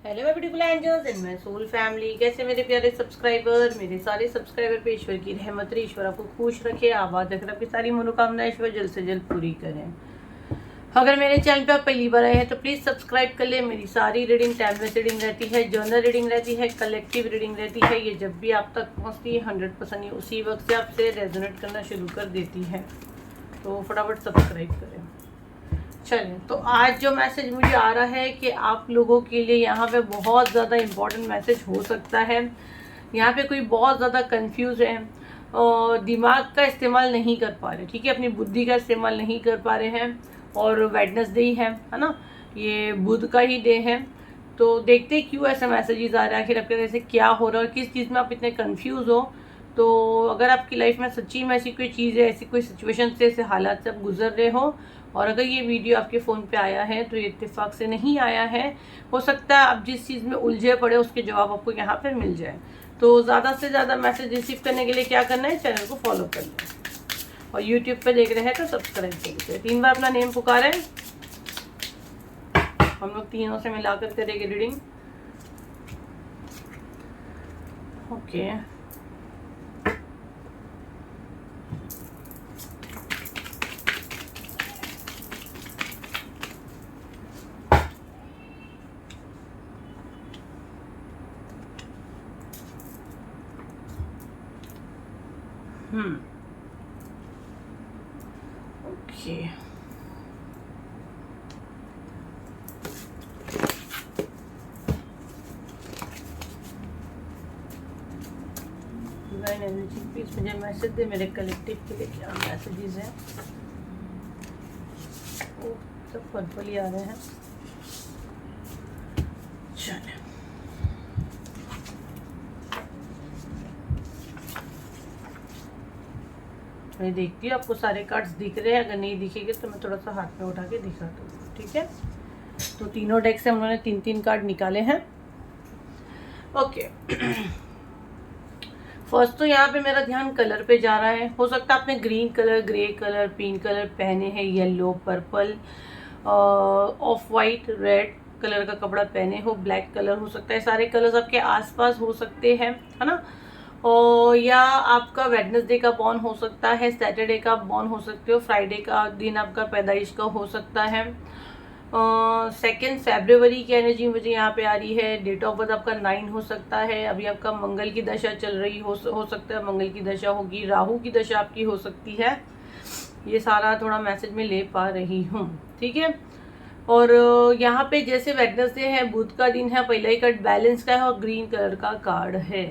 Hello my beautiful angels and my soul family. कैसे मेरे प्यारे सब्सक्राइबर, मेरे सारे सब्सक्राइबर पे ईश्वर की रहमत रहे, ईश्वर आपको खुश रखे, आबाद रखे, आपकी सारी मनोकामनाएं ईश्वर जल्द से जल्द पूरी करें। अगर मेरे चैनल पे आप पहली बार आए हैं तो प्लीज़ सब्सक्राइब कर ले। मेरी सारी रीडिंग टाइमलेस रीडिंग रहती है, जर्नल रीडिंग रहती है, कलेक्टिव रीडिंग रहती है। ये जब भी आप तक पहुँचती है 100% ये उसी वक्त से आपसे रेजोनेट करना शुरू कर देती है, तो फटाफट सब्सक्राइब करें। चलिए, तो आज जो मैसेज मुझे आ रहा है कि आप लोगों के लिए यहाँ पे बहुत ज़्यादा इम्पोर्टेंट मैसेज हो सकता है। यहाँ पे कोई बहुत ज़्यादा कंफ्यूज है और दिमाग का इस्तेमाल नहीं कर पा रहे, ठीक है, अपनी बुद्धि का इस्तेमाल नहीं कर पा रहे हैं। और वेडनेसडे ही है ना, ये बुध का ही डे है। तो देखते हैं क्यों ऐसे मैसेजेस आ रहे हैं, आखिर आपके जैसे क्या हो रहा है और किस चीज़ में आप इतने कंफ्यूज हो। तो अगर आपकी लाइफ में सच्ची में ऐसी कोई चीज़ है, ऐसी कोई सिचुएशन से, ऐसे हालात से आप गुजर रहे हो और अगर ये वीडियो आपके फ़ोन पे आया है तो ये इत्तेफाक से नहीं आया है, हो सकता है आप जिस चीज़ में उलझे पड़े उसके जवाब आपको यहाँ पे मिल जाए। तो ज़्यादा से ज़्यादा मैसेज रिसीव करने के लिए क्या करना है, चैनल को फॉलो कर लें और यूट्यूब पे देख रहे हैं तो सब्सक्राइब कर लीजिए। 3 बार अपना नेम पुकारें, हम लोग तीनों से मिलाकर करेंगे reading. Okay, okay, divine energy please मुझे मैसेज दे, मेरे कलेक्टिव के लिए क्या मैसेजेस हैं। ओ, सब पर्पल ही आ रहे हैं। चलिए, मैं देखती हूँ आपको सारे कार्ड्स दिख रहे हैं, अगर नहीं दिखेंगे तो मैं थोड़ा सा हाथ में उठा के दिखा दूँ, ठीक है। तो तीनों डेक से हम लोगों ने 3-3 कार्ड निकाले हैं। ओके, फर्स्ट तो यहाँ पे मेरा ध्यान कलर पे जा रहा है। हो सकता है आपने green colour, grey colour, pink colour पहने हैं, yellow, purple, of white, red colour का कपड़ा पहने हो, ब्लैक कलर हो सकता है, सारे कलर्स आपके आसपास हो सकते हैं, है ना। और या आपका वेडनेसडे का बॉर्न हो सकता है, सैटरडे का बॉर्न हो सकते हो, फ्राइडे का दिन आपका पैदाइश का हो सकता है। 2 फरवरी की एनर्जी मुझे यहाँ पे आ रही है। डेट ऑफ बर्थ आपका 9 हो सकता है। अभी आपका मंगल की दशा चल रही हो सकता है, मंगल की दशा होगी, राहु की दशा आपकी हो सकती है। ये सारा थोड़ा मैसेज में ले पा रही हूँ, ठीक है। और यहाँ पे जैसे वेडनेसडे है, बुध का दिन है, पहला ही कार्ड बैलेंस का है और ग्रीन कलर का कार्ड है।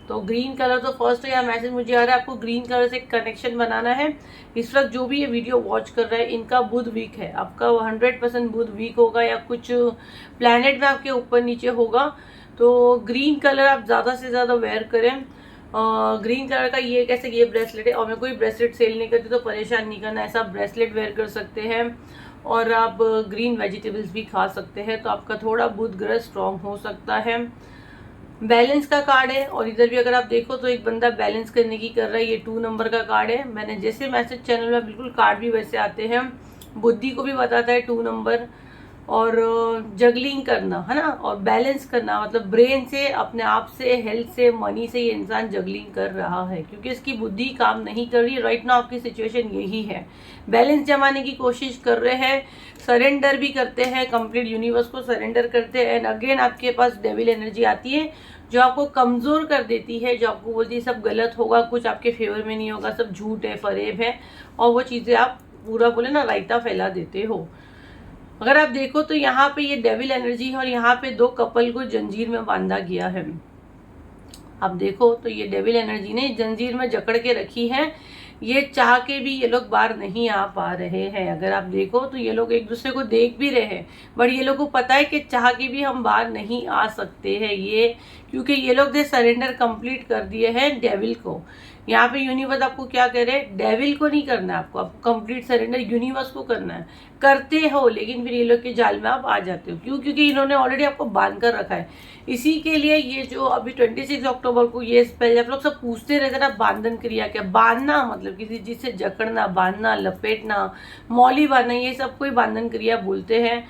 तो ग्रीन कलर तो फर्स्ट यहाँ मैसेज मुझे आ रहा है, आपको ग्रीन कलर से कनेक्शन बनाना है। इस वक्त जो भी ये वीडियो वॉच कर रहा है, इनका बुध वीक है, आपका 100% बुध वीक होगा या कुछ प्लैनेट में आपके ऊपर नीचे होगा। तो ग्रीन कलर आप ज़्यादा से ज़्यादा वेयर करें। ग्रीन कलर का ये कैसे, ये ब्रेसलेट है और मैं कोई ब्रेसलेट सेल नहीं करती तो परेशान नहीं करना, ऐसा ब्रेसलेट वेयर कर सकते हैं। और आप ग्रीन वेजिटेबल्स भी खा सकते हैं, तो आपका थोड़ा बुध ग्रह स्ट्रॉन्ग हो सकता है। बैलेंस का कार्ड है और इधर भी अगर आप देखो तो एक बंदा बैलेंस करने की कर रहा है, ये 2 नंबर का कार्ड है। मैंने जैसे मैसेज चैनल में बिल्कुल कार्ड भी वैसे आते हैं। बुद्धि को भी बताता है 2 नंबर, और जगलिंग करना, है ना, और बैलेंस करना, मतलब ब्रेन से, अपने आप से, हेल्थ से, मनी से ये इंसान जगलिंग कर रहा है क्योंकि इसकी बुद्धि काम नहीं कर रही। राइट नाउ आपकी सिचुएशन यही है, बैलेंस जमाने की कोशिश कर रहे हैं, सरेंडर भी करते हैं, कंप्लीट यूनिवर्स को सरेंडर करते हैं। एंड अगेन आपके पास डेविल एनर्जी आती है जो आपको कमज़ोर कर देती है, जो आपको बोलती है सब गलत होगा, कुछ आपके फेवर में नहीं होगा, सब झूठ है, फरेब है, और वो चीज़ें आप पूरा बोले ना रायता फैला देते हो। अगर आप देखो तो यहाँ पे ये डेविल एनर्जी है और यहाँ पे 2 कपल को जंजीर में बांधा गया है। आप देखो तो ये डेविल एनर्जी ने जंजीर में जकड़ के रखी है, ये चाह के भी ये लोग बाहर नहीं आ पा रहे हैं। अगर आप देखो तो ये लोग एक दूसरे को देख भी रहे हैं, बट ये लोग को पता है कि चाह के भी हम बाहर नहीं आ सकते हैं, ये क्योंकि ये लोग ने सरेंडर कंप्लीट कर दिए हैं डेविल को। यहाँ पे यूनिवर्स आपको क्या कह रहे हैं, डेविल को नहीं करना है आपको कंप्लीट सरेंडर यूनिवर्स को करना है। करते हो लेकिन फिर ये लोग के जाल में आप आ जाते हो, क्यों, क्योंकि इन्होंने ऑलरेडी आपको बांध कर रखा है। इसी के लिए ये जो अभी 26 अक्टूबर को ये स्पेल, आप लोग सब पूछते रहते ना बांधन क्रिया क्या, बांधना मतलब किसी चीज से जकड़ना, बांधना, लपेटना, मौली बांधना, ये सब कोई बांधन क्रिया बोलते हैं।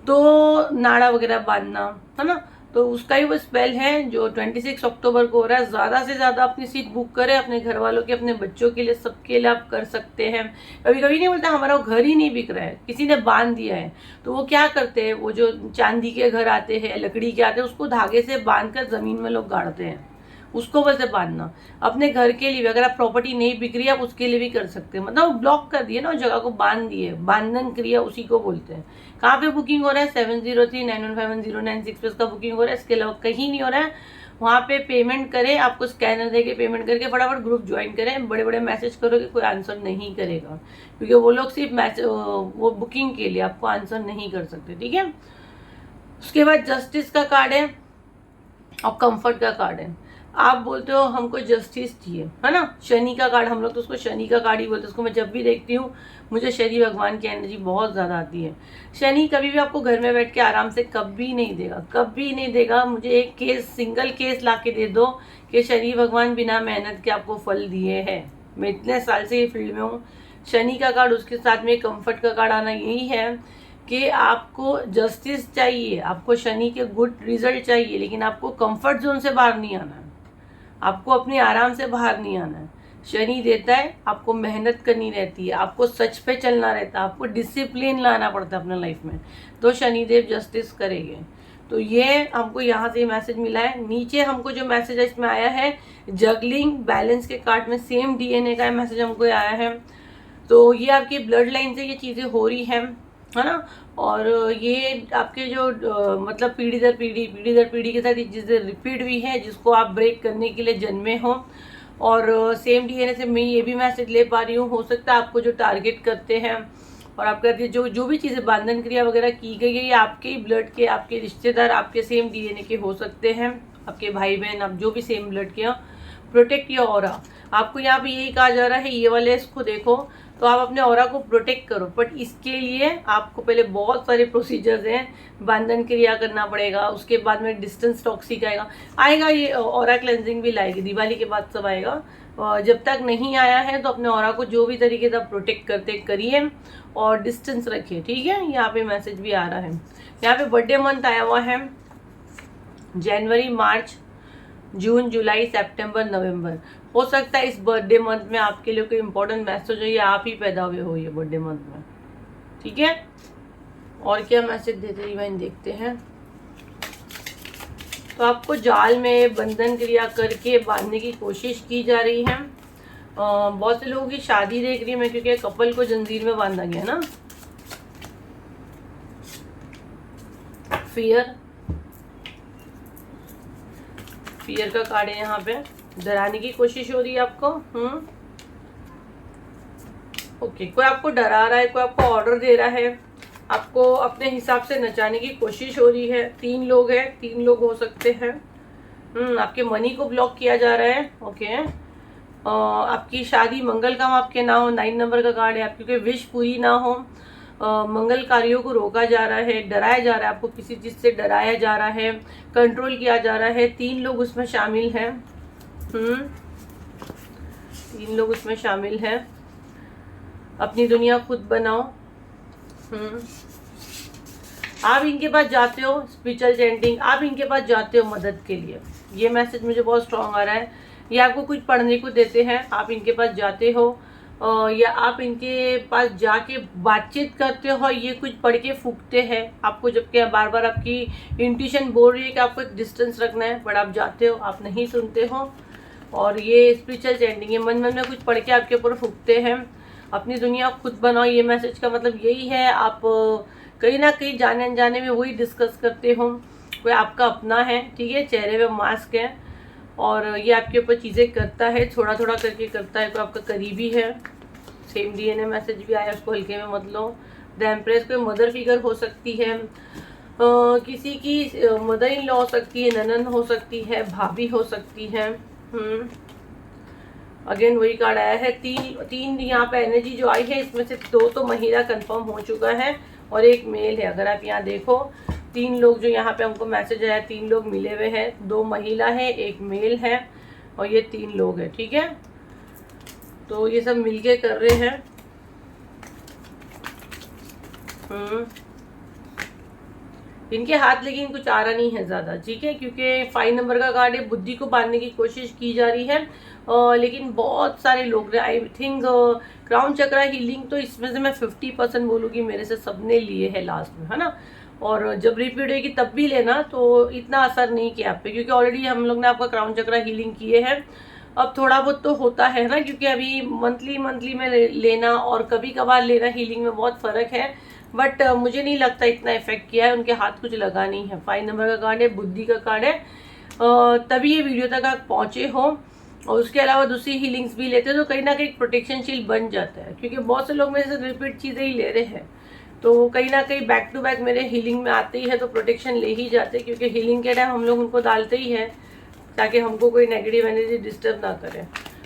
तो नाड़ा वगैरह बांधना, है ना, तो उसका ही वो स्पेल है जो 26 अक्टूबर को हो रहा है। ज़्यादा से ज़्यादा अपनी सीट बुक करें, अपने घर वालों के, अपने बच्चों के लिए, सबके लिए आप कर सकते हैं। कभी कभी नहीं बोलता हमारा घर ही नहीं बिक रहा है, किसी ने बांध दिया है, तो वो क्या करते हैं, वो जो चांदी के घर आते हैं, लकड़ी के आते हैं, उसको धागे से बांध कर ज़मीन में लोग गाड़ते हैं, उसको बोलते बांधना। अपने घर के लिए भी अगर आप प्रॉपर्टी नहीं बिक रही है, आप उसके लिए भी कर सकते हैं, मतलब ब्लॉक कर दिए ना, उस जगह को बांध दिए, बांधन क्रिया उसी को बोलते हैं। कहाँ पे बुकिंग हो रहा है? 7039151096 पे इसका बुकिंग हो रहा है, इसके अलावा कहीं नहीं हो रहा है। वहाँ पे पेमेंट करें, आपको स्कैनर देके पेमेंट करके फटाफट ग्रुप ज्वाइन करें। बड़े बड़े मैसेज करोगे कोई आंसर नहीं करेगा, क्योंकि वो लोग सिर्फ मैसेज, वो बुकिंग के लिए आपको आंसर नहीं कर सकते, ठीक है। उसके बाद जस्टिस का कार्ड है और कंफर्ट का कार्ड है। आप बोलते हो हमको जस्टिस चाहिए, है ना, शनि का कार्ड, हम लोग तो उसको शनि का कार्ड ही बोलते हैं। उसको मैं जब भी देखती हूँ मुझे शनि भगवान की एनर्जी बहुत ज़्यादा आती है। शनि कभी भी आपको घर में बैठ के आराम से कभी नहीं देगा, कभी नहीं देगा। मुझे एक केस, सिंगल केस ला के दे दो कि शनि भगवान बिना मेहनत के आपको फल दिए हैं। मैं इतने साल से ये फील्ड में हूँ। शनि का कार्ड, उसके साथ में कंफर्ट का कार्ड आना यही है कि आपको जस्टिस चाहिए, आपको शनि के गुड रिजल्ट चाहिए, लेकिन आपको कंफर्ट जोन से बाहर नहीं आना है, आपको अपने आराम से बाहर नहीं आना है। शनि देता है, आपको मेहनत करनी रहती है, आपको सच पे चलना रहता है, आपको डिसिप्लिन लाना पड़ता है अपने लाइफ में, तो शनिदेव जस्टिस करेंगे। तो ये हमको यहाँ से मैसेज मिला है। नीचे हमको जो मैसेज इसमें आया है, जगलिंग बैलेंस के कार्ड में सेम डीएनए का मैसेज हमको आया है। तो ये आपकी ब्लड लाइन से ये चीज़ें हो रही हैं, है ना, और ये आपके जो मतलब पीढ़ी दर पीढ़ी के साथ ये चीज़ें रिपीट हुई है, जिसको आप ब्रेक करने के लिए जन्मे हो। और सेम डीएनए से मैं ये भी मैसेज ले पा रही हूँ, हो सकता है आपको जो टारगेट करते हैं और आपका जो भी चीज़ें बांधन क्रिया वगैरह की गई है, ये आपके ही ब्लड के, आपके रिश्तेदार, आपके सेम डीएनए के हो सकते हैं, आपके भाई बहन, आप जो भी सेम ब्लड के हो। प्रोटेक्ट योर ऑरा, आपको यहाँ पे यही कहा जा रहा है, ये वाले इसको देखो तो आप अपने ऑरा को प्रोटेक्ट करो, बट इसके लिए आपको पहले बहुत सारे प्रोसीजर्स हैं, बंधन क्रिया करना पड़ेगा, उसके बाद में डिस्टेंस टॉक्सिक आएगा, ये ऑरा क्लेंजिंग भी लाएगी, दिवाली के बाद सब आएगा। जब तक नहीं आया है तो अपने ऑरा को जो भी तरीके से प्रोटेक्ट करते करिए और डिस्टेंस रखिए, ठीक है। यहाँ पे मैसेज भी आ रहा है, यहाँ पे बर्थडे मंथ आया हुआ है, जनवरी, मार्च, जून, जुलाई, सितंबर, नवंबर। हो सकता है इस बर्थडे मंथ में आपके लिए कोई इंपॉर्टेंट मैसेज हो, या आप ही पैदा हुए हो ये बर्थडे मंथ में, ठीक है। और क्या मैसेज देते हैं बहन, देखते हैं। तो आपको जाल में बंधन क्रिया करके बांधने की कोशिश की जा रही है। बहुत से लोगों की शादी देख रही है मैं, क्योंकि कपल को जंजीर में बांधा गया ना। फियर का कार्ड है यहाँ पे, डराने की कोशिश हो रही है आपको। ओके, कोई आपको डरा रहा है, कोई आपको ऑर्डर दे रहा है, आपको अपने हिसाब से नचाने की कोशिश हो रही है। 3 लोग हैं, 3 लोग हो सकते हैं। आपके मनी को ब्लॉक किया जा रहा है। ओके, आपकी शादी मंगल काम आपके ना हो, 9 नंबर का कार्ड है। आपकी कोई विश पूरी ना हो, मंगल कार्यों को रोका जा रहा है, डराया जा रहा है, आपको किसी चीज़ से डराया जा रहा है, कंट्रोल किया जा रहा है। 3 लोग उसमें शामिल हैं। 3 लोग उसमें शामिल हैं। अपनी दुनिया खुद बनाओ। आप इनके पास जाते हो, स्पिरिचुअल चैंटिंग, आप इनके पास जाते हो मदद के लिए। ये मैसेज मुझे बहुत स्ट्रांग आ रहा है। ये आपको कुछ पढ़ने को देते हैं, आप इनके पास जाते हो, या आप इनके पास जाके बातचीत करते हो, ये कुछ पढ़ के फूकते हैं आपको, जबकि बार बार आपकी इंट्यूशन बोल रही है कि आपको एक डिस्टेंस रखना है, बट आप जाते हो, आप नहीं सुनते हो। और ये स्पिरिचुअल चैंटिंग, ये मन में कुछ पढ़ के आपके ऊपर फूकते हैं। अपनी दुनिया खुद बनाओ, ये मैसेज का मतलब यही है। आप कहीं ना कहीं जाने अनजाने में वही डिस्कस करते हो, कोई आपका अपना है, ठीक है, चेहरे पे मास्क है, और ये आपके ऊपर चीज़ें करता है, थोड़ा थोड़ा करके करता है, कोई आपका करीबी है। सेम डीएनए मैसेज भी आया, उसको हल्के में मत लो। द एम्प्रेस कोई मदर फिगर हो सकती है, किसी की मदर इन लॉ हो सकती है, ननन हो सकती है, भाभी हो सकती है। अगेन वही कार्ड आया है। तीन यहाँ पे एनर्जी जो आई है, इसमें से 2 तो महिला कंफर्म हो चुका है और 1 मेल है। अगर आप यहाँ देखो, 3 लोग जो यहाँ पे हमको मैसेज आया, 3 लोग मिले हुए हैं, 2 महिला है, 1 मेल है, और ये 3 लोग हैं, ठीक है। तो ये सब मिलके कर रहे हैं। इनके हाथ लेकिन कुछ आ रहा नहीं है ज़्यादा, ठीक है, क्योंकि 5 नंबर का कार्ड है, बुद्धि को बांधने की कोशिश की जा रही है। लेकिन बहुत सारे लोग, I think crown chakra healing तो इसमें से मैं 50% बोलूँगी मेरे से सबने लिए है लास्ट में, है ना। और जब रिपीट होगी तब भी लेना, तो इतना असर नहीं किया आप पे, क्योंकि ऑलरेडी हम लोग ने आपका क्राउन चक्रा हीलिंग किए हैं। अब थोड़ा बहुत तो होता है ना, क्योंकि अभी मंथली में लेना और कभी कभार लेना हीलिंग में बहुत फ़र्क है। बट मुझे नहीं लगता इतना इफेक्ट किया है, उनके हाथ कुछ लगा नहीं है। 5 नंबर का कार्ड है, बुद्धि का कार्ड है, तभी ये वीडियो तक आप पहुँचे हो। और उसके अलावा दूसरी हीलिंग्स भी लेते हैं तो कहीं ना कहीं प्रोटेक्शन शील्ड बन जाता है, क्योंकि बहुत से लोग मेरे से रिपीट चीज़ें ही ले रहे हैं, तो कहीं ना कहीं बैक टू बैक मेरे हीलिंग में आते ही है, तो प्रोटेक्शन ले ही जाते हैं, क्योंकि हीलिंग के टाइम हम लोग उनको डालते ही हैं ताकि हमको कोई नेगेटिव एनर्जी डिस्टर्ब ना करे।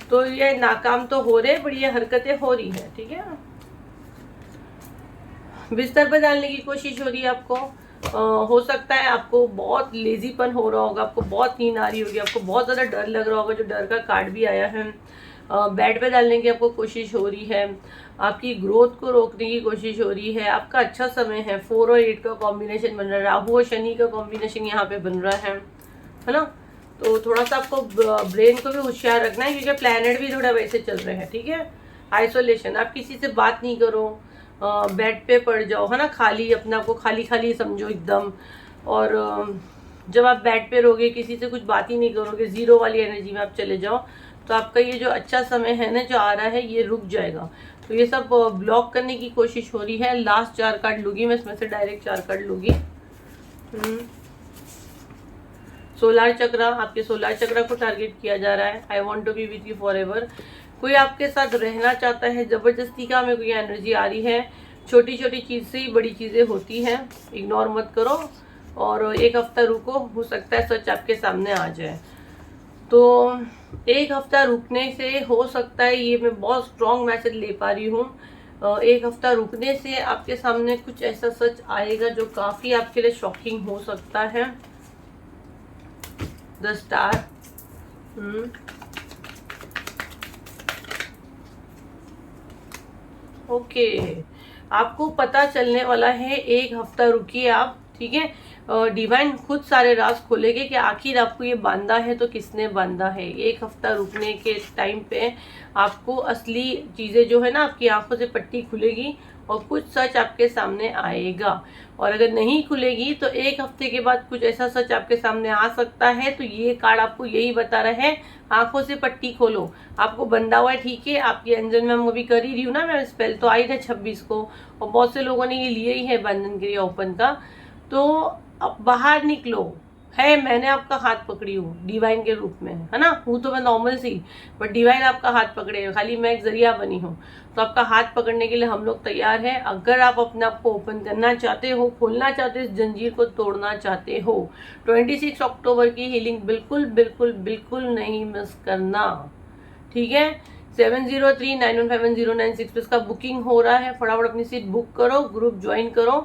तो ये नाकाम तो हो रहे, बट ये हरकतें हो रही हैं, ठीक है। बिस्तर पर डालने की कोशिश हो रही है आपको। हो सकता है आपको बहुत लेजीपन हो रहा होगा, आपको बहुत नींद आ रही होगी, आपको बहुत ज़्यादा डर लग रहा होगा, जो डर का कार्ड भी आया है। बेड पे डालने की आपको कोशिश हो रही है, आपकी ग्रोथ को रोकने की कोशिश हो रही है। आपका अच्छा समय है, 4 और 8 का कॉम्बिनेशन बन रहा है, राहु और शनि का कॉम्बिनेशन यहाँ पे बन रहा है ना। तो थोड़ा सा आपको ब्रेन को भी होशियार रखना है, क्योंकि प्लैनेट भी थोड़ा वैसे चल रहे हैं, ठीक है। आइसोलेशन, आप किसी से बात नहीं करो, बेड पे पड़ जाओ, है ना, खाली, अपने आप को खाली खाली समझो एकदम। और जब आप बेड पे रहोगे, किसी से कुछ बात ही नहीं करोगे, ज़ीरो वाली एनर्जी में आप चले जाओ, तो आपका ये जो अच्छा समय है ना, जो आ रहा है, ये रुक जाएगा। तो ये सब ब्लॉक करने की कोशिश हो रही है। लास्ट 4 कार्ड लूँगी मैं, इसमें से डायरेक्ट 4 कार्ड लूँगी। सोलार चक्रा, आपके सोलार चक्रा को टारगेट किया जा रहा है। I want to be with you forever. कोई आपके साथ रहना चाहता है, ज़बरदस्ती का हमें कोई एनर्जी आ रही है। छोटी छोटी चीज़ से ही बड़ी चीज़ें होती हैं, इग्नोर मत करो, और एक हफ्ता रुको, हो सकता है सच आपके सामने आ जाए। तो एक हफ्ता रुकने से हो सकता है, ये मैं बहुत स्ट्रॉन्ग मैसेज ले पा रही हूँ, एक हफ्ता रुकने से आपके सामने कुछ ऐसा सच आएगा जो काफ़ी आपके लिए शॉकिंग हो सकता है। द स्टार, ओके, आपको पता चलने वाला है, एक हफ्ता रुकिए आप, ठीक है। डिवाइन खुद सारे राज खोलेंगे कि आखिर आपको ये बांधा है तो किसने बांधा है। एक हफ्ता रुकने के टाइम पे आपको असली चीज़ें जो है ना, आपकी आंखों से पट्टी खुलेगी और कुछ सच आपके सामने आएगा। और अगर नहीं खुलेगी तो एक हफ्ते के बाद कुछ ऐसा सच आपके सामने आ सकता है। तो ये कार्ड आपको यही बता रहा है, आंखों से पट्टी खोलो। आपको बंधा हुआ है, ठीक है, आपकी एंजल में अभी कर ही रही हूँ ना मैं, स्पेल तो आई था 26 को, और बहुत से लोगों ने ये लिए ही है बंधन क्रिया ओपन का। तो अब बाहर निकलो, है, मैंने आपका हाथ पकड़ी हूँ डिवाइन के रूप में, है ना। हूँ तो मैं नॉर्मल सी, बट डिवाइन आपका हाथ पकड़े, खाली मैं एक जरिया बनी हूँ। तो आपका हाथ पकड़ने के लिए हम लोग तैयार हैं। अगर आप अपने आप को ओपन करना चाहते हो, खोलना चाहते हो, इस जंजीर को तोड़ना चाहते हो, 26 अक्टूबर की हीलिंग बिल्कुल बिल्कुल बिल्कुल नहीं मिस करना, ठीक है। 7039151096 पे इसका बुकिंग हो रहा है। फटाफट अपनी सीट बुक करो, ग्रुप ज्वाइन करो।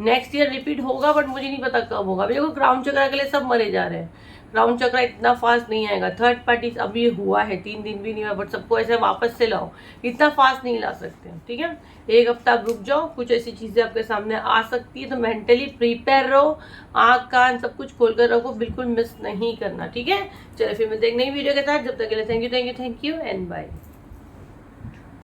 नेक्स्ट ईयर रिपीट होगा, बट मुझे नहीं पता कब होगा। देखो, क्राउन चक्रा के लिए सब मरे जा रहे हैं, क्राउन चक्रा इतना फास्ट नहीं आएगा। थर्ड पार्टी अभी हुआ है, 3 दिन भी नहीं हुआ, बट सबको ऐसे वापस से लाओ, इतना फास्ट नहीं ला सकते, ठीक है। एक हफ्ता आप रुक जाओ, कुछ ऐसी चीज़ें आपके सामने आ सकती है, तो मेंटली प्रिपेयर रहो, आँख कान सब कुछ खोल कर रखो, बिल्कुल मिस नहीं करना, ठीक है। चलिए फिर मैं देख नई वीडियो के साथ, जब तक के लिए थैंक यू एंड बाय।